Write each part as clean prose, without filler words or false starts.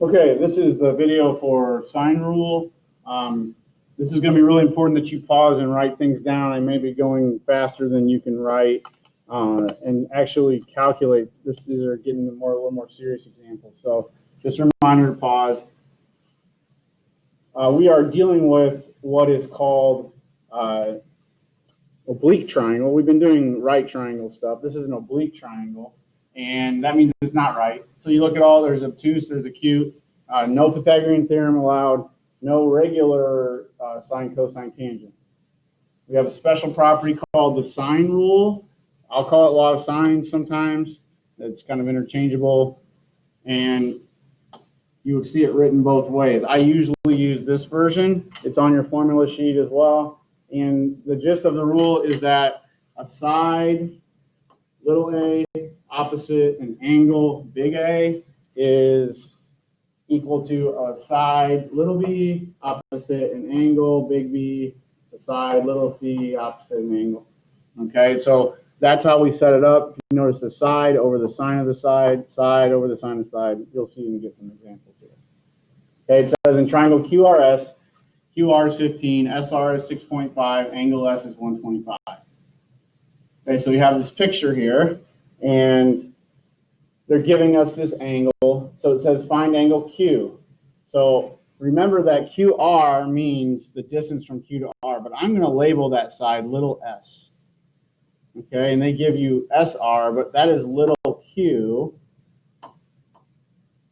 Okay, this is the video for sine rule. This is going to be really important that you pause and write things down. I may be going faster than you can write and actually calculate. These are getting a little more serious examples. So just a reminder to pause. We are dealing with what is called oblique triangle. We've been doing right triangle stuff. This is an oblique triangle, and that means it's not right. So you look at all, there's obtuse, there's acute, no Pythagorean theorem allowed, no regular sine, cosine, tangent. We have a special property called the sine rule. I'll call it law of sines sometimes. It's kind of interchangeable, and you would see it written both ways. I usually use this version. It's on your formula sheet as well. And the gist of the rule is that a side, little a, opposite an angle, big A, is equal to a side, little b, opposite an angle, big B, a side, little c, opposite an angle. Okay, so that's how we set it up. You notice the side over the sine of the side, side over the sine of the side. You'll see when we get some examples here. Okay, it says in triangle QRS, QR is 15, SR is 6.5, angle S is 125. Okay, so we have this picture here, and they're giving us this angle. So it says find angle Q. So remember that QR means the distance from Q to R, but I'm going to label that side little s. Okay, and they give you SR, but that is little q,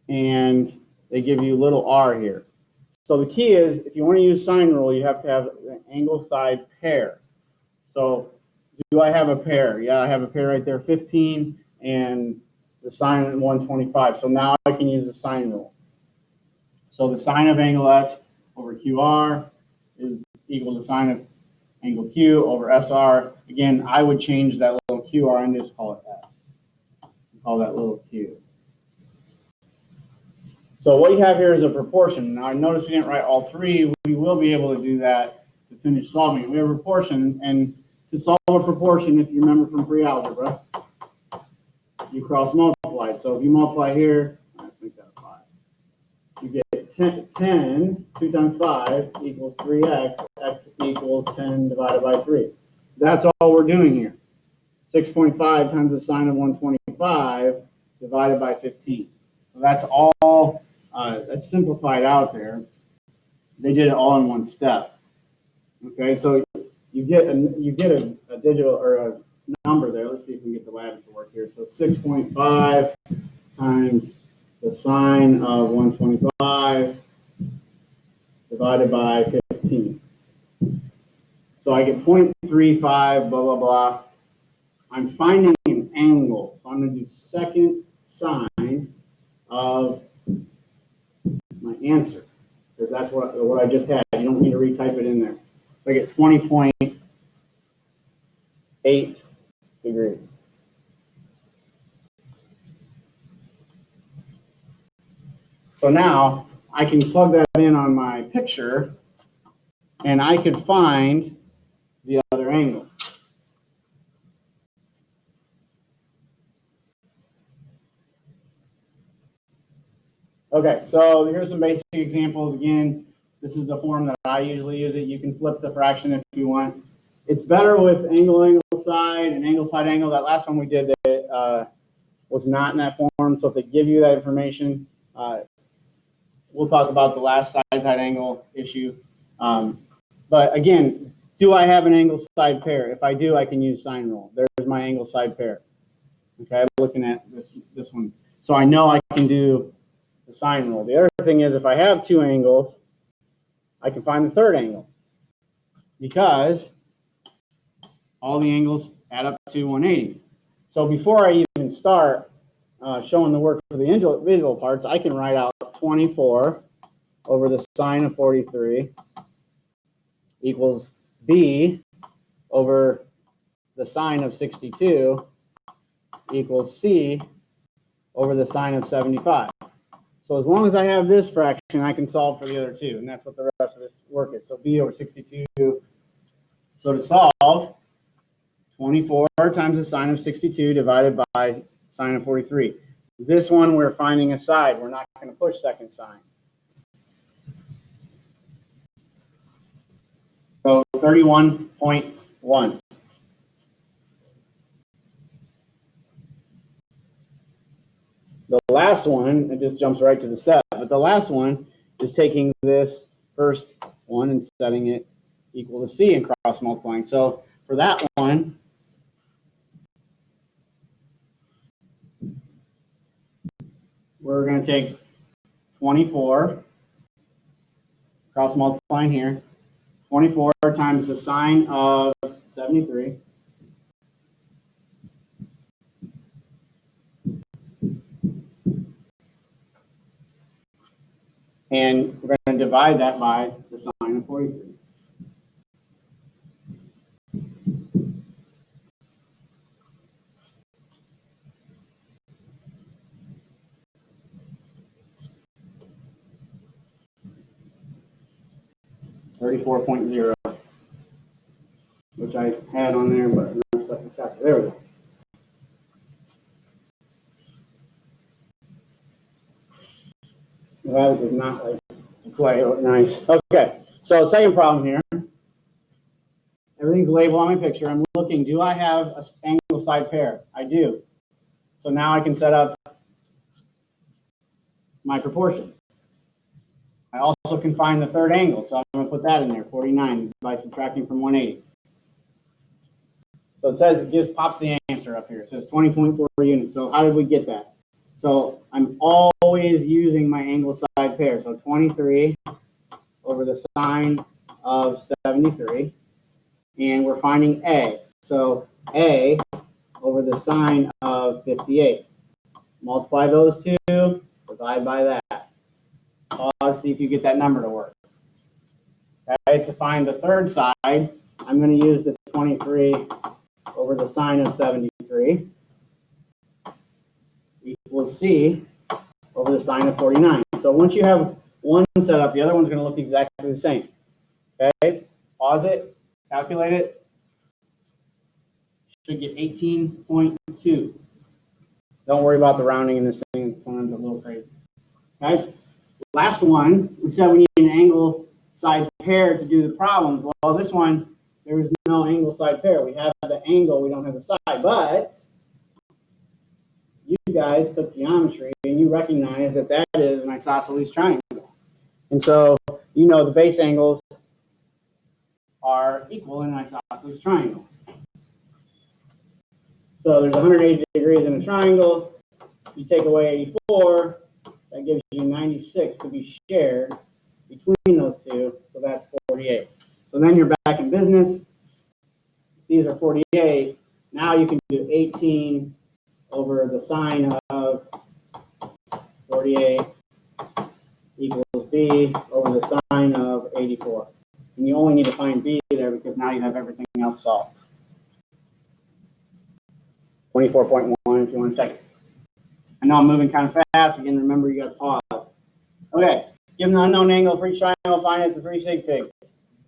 and they give you little r here. So the key is, if you want to use sine rule, you have to have an angle side pair. So do I have a pair? Yeah, I have a pair right there, 15 and the sine 125. So now I can use the sine rule. So the sine of angle S over QR is equal to sine of angle Q over SR. Again, I would change that little QR and just call it S. Call that little Q. So what you have here is a proportion. Now I notice we didn't write all three. We will be able to do that to finish solving it. We have a proportion, and to solve a proportion, if you remember from pre-algebra, you cross multiply it. So if you multiply here, let's make that a 5. You get 10, 2 times 5 equals 3x, x equals 10 divided by 3. That's all we're doing here. 6.5 times the sine of 125 divided by 15. So that's all, that's simplified out there. They did it all in one step. Okay, so you get a digital or a number there. Let's see if we can get the lab to work here. So 6.5 times the sine of 125 divided by 15. So I get 0.35, blah, blah, blah. I'm finding an angle. So I'm going to do second sine of my answer, because that's what I just had. You don't need to retype it in there. So I get 20.8 degrees. So now I can plug that in on my picture, and I could find the other angle. Okay, so here's some basic examples. Again, this is the form that I usually use it. You can flip the fraction if you want. It's better with angle side and angle side angle. That last one we did that was not in that form. So if they give you that information, we'll talk about the last side angle issue. But again, do I have an angle side pair? If I do, I can use sine rule. There's my angle side pair. Okay, I'm looking at this one. So I know I can do the sine rule. The other thing is, if I have two angles, I can find the third angle, because all the angles add up to 180. So before I even start showing the work for the individual parts, I can write out 24 over the sine of 43 equals b over the sine of 62 equals c over the sine of 75. So as long as I have this fraction, I can solve for the other two, and that's what the rest of this work is. So b over 62. So to solve, 24 times the sine of 62 divided by sine of 43. This one, we're finding a side. We're not going to push second sine. So 31.1. The last one, it just jumps right to the step, but the last one is taking this first one and setting it equal to C and cross multiplying. So for that one, we're going to take 24, cross multiplying here, 24 times the sine of 73. And we're going to divide that by the sine of 43. .0, which I had on there, but there we go. That does not like quite nice. Okay, so second problem here. Everything's labeled on my picture. I'm looking, do I have an angle side pair? I do. So now I can set up my proportion. I also can find the third angle, so I'm going to put that in there, 49, by subtracting from 180. So it says, it just pops the answer up here. It says 20.4 units. So how did we get that? So I'm always using my angle side pair. So 23 over the sine of 73. And we're finding A. So A over the sine of 58. Multiply those two, divide by that. Pause, see if you get that number to work. Okay, to find the third side, I'm going to use the 23 over the sine of 73 equals C over the sine of 49. So once you have one set up, the other one's going to look exactly the same. Okay, pause it, calculate it. Should get 18.2. Don't worry about the rounding in this thing. It's sometimes a little crazy. Okay. Last one, we said we need an angle side pair to do the problems. Well, this one, there is no angle side pair. We have the angle, we don't have the side. But you guys took geometry and you recognize that that is an isosceles triangle. And so you know the base angles are equal in an isosceles triangle. So there's 180 degrees in a triangle. You take away 84. That gives you 96 to be shared between those two, so that's 48. So then you're back in business. These are 48. Now you can do 18 over the sine of 48 equals B over the sine of 84. And you only need to find B there because now you have everything else solved. 24.1 if you want to check it. I know I'm moving kind of fast. Again, remember you got to pause. Okay, given the unknown angle for each triangle, find it to 3 sig figs.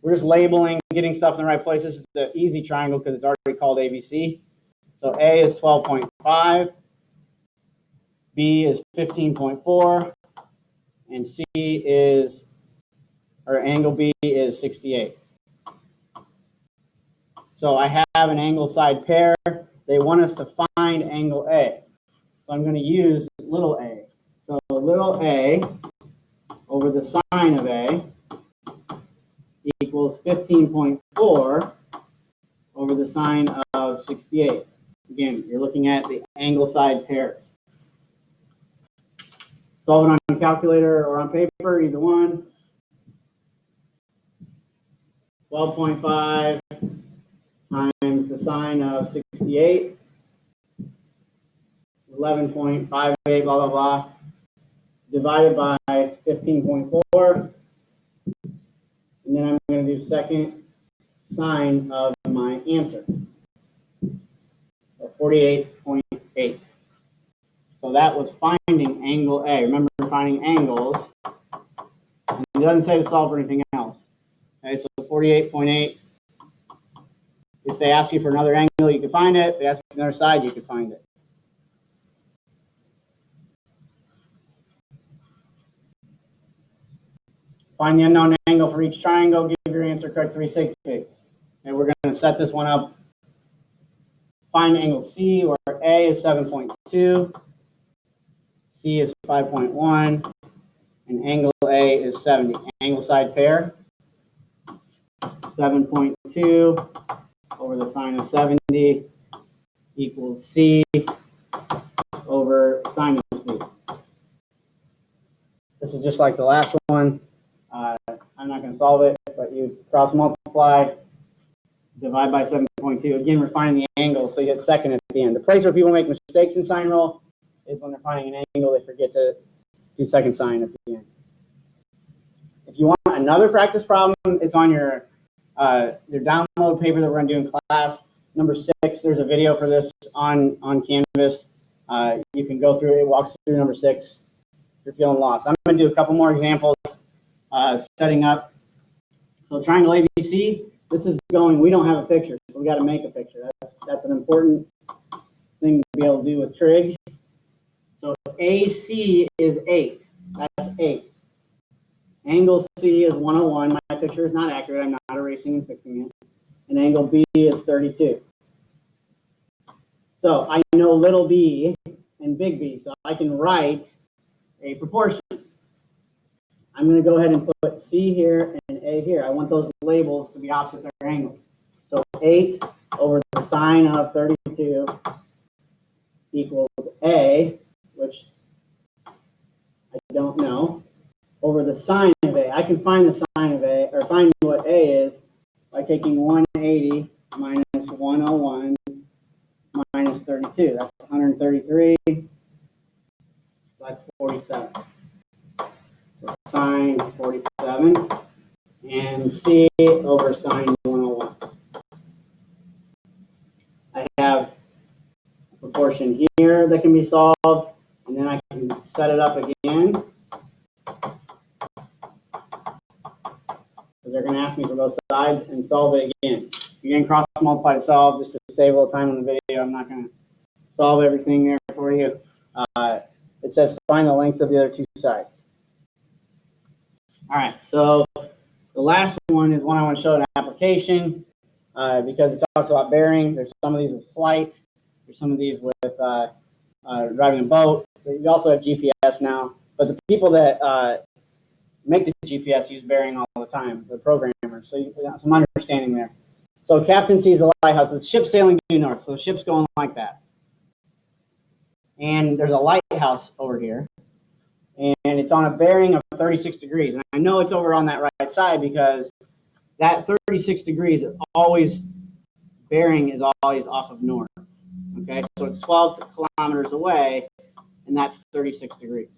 We're just labeling, getting stuff in the right place. This is the easy triangle because it's already called ABC. So A is 12.5, B is 15.4, and C is, or angle B is 68. So I have an angle side pair. They want us to find angle A. So I'm going to use little a. So little a over the sine of A equals 15.4 over the sine of 68. Again, you're looking at the angle side pairs. Solve it on a calculator or on paper, either one. 12.5 times the sine of 68. 11.58, blah, blah, blah, divided by 15.4. And then I'm going to do second sine of my answer, 48.8. So that was finding angle A. Remember, finding angles. And it doesn't say to solve for anything else. Okay, so 48.8. If they ask you for another angle, you can find it. If they ask you for another side, you can find it. Find the unknown angle for each triangle. Give your answer correct 3 sig figs. And we're going to set this one up. Find angle C, where A is 7.2, C is 5.1, and angle A is 70. Angle side pair. 7.2 over the sine of 70 equals C over sine of C. This is just like the last one. I'm not going to solve it, but you cross multiply, divide by 7.2. Again, we're finding the angle, so you get second at the end. The place where people make mistakes in sine roll is when they're finding an angle, they forget to do second sine at the end. If you want another practice problem, it's on your download paper that we're going to do in class. Number 6, there's a video for this on Canvas. You can go through it. It walks through number 6 if you're feeling lost. I'm going to do a couple more examples setting up. So triangle ABC, this is going, we don't have a picture, so we got to make a picture. That's an important thing to be able to do with trig. So AC is 8. That's 8. Angle C is 101. My picture is not accurate. I'm not erasing and fixing it. And angle B is 32. So I know little b and big B, so I can write a proportion. I'm going to go ahead and put C here and A here. I want those labels to be opposite their angles. So 8 over the sine of 32 equals A, which I don't know, over the sine of A. I can find the sine of A, or find what A is, by taking 180 minus 101 minus 32. That's 133. That's 47. So sine 47 and C over sine 101. I have a proportion here that can be solved, and then I can set it up again. They're going to ask me for both sides and solve it again. You're going to cross multiply to solve just to save a little time on the video. I'm not going to solve everything there for you. It says find the lengths of the other two sides. All right, so the last one is one I want to show in application because it talks about bearing. There's some of these with flight. There's some of these with driving a boat. You also have GPS now. But the people that make the GPS use bearing all the time, the programmers. So you got some understanding there. So captain sees a lighthouse. The ship's sailing due north. So the ship's going like that. And there's a lighthouse over here. And it's on a bearing of 36 degrees. And I know it's over on that right side because that 36 degrees is always, bearing is always off of north. Okay, so it's 12 kilometers away, and that's 36 degrees.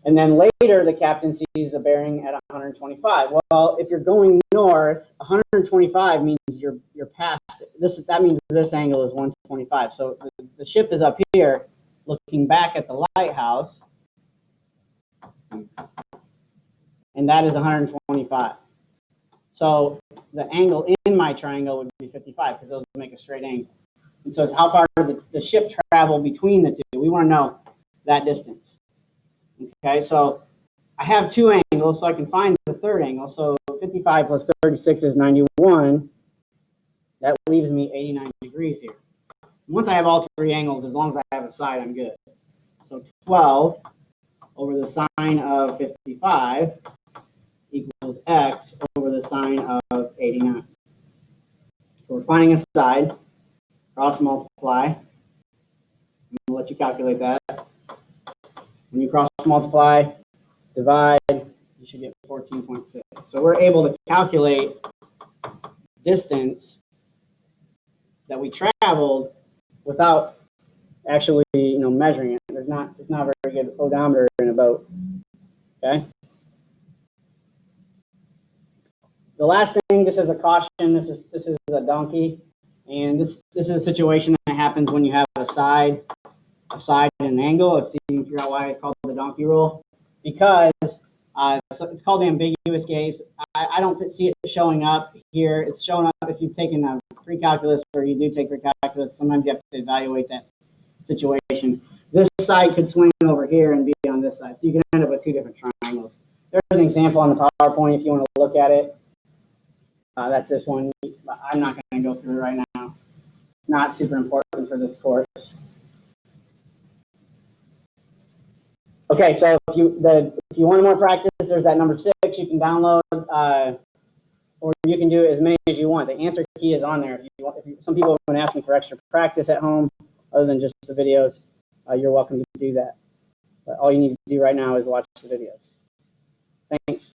And then later, the captain sees a bearing at 125. Well, if you're going north, 125 means you're past this. That means this angle is 125. So the ship is up here, looking back at the lighthouse, and that is 125. So the angle in my triangle would be 55 because those make a straight angle. And so it's how far did the ship travel between the two. We want to know that distance. Okay, so I have two angles, so I can find the third angle. So 55 plus 36 is 91. That leaves me 89 degrees here. Once I have all three angles, as long as I have a side, I'm good. So 12 over the sine of 55 equals x over the sine of 89. So we're finding a side. Cross multiply. I'm going to let you calculate that. When you cross multiply, divide, you should get 14.6. So we're able to calculate distance that we traveled without actually, measuring it. It's not a very good odometer in a boat. Okay. The last thing, this is a caution. This is a donkey, and this is a situation that happens when you have a side and an angle. If you can figure out why it's called the donkey rule, because it's called the ambiguous case. I don't see it showing up here. It's showing up if you've taken a pre-calculus, or you do take pre-calculus. Sometimes you have to evaluate that situation. This side could swing over here and be on this side, so you can end up with two different triangles. There's an example on the PowerPoint if you want to look at it. That's this one. I'm not going to go through it right now. Not super important for this course. Okay, so if you want more practice, there's that number 6 you can download, or you can do as many as you want. The answer key is on there. Some people have been asking for extra practice at home, other than just the videos. You're welcome to do that. But all you need to do right now is watch the videos. Thanks.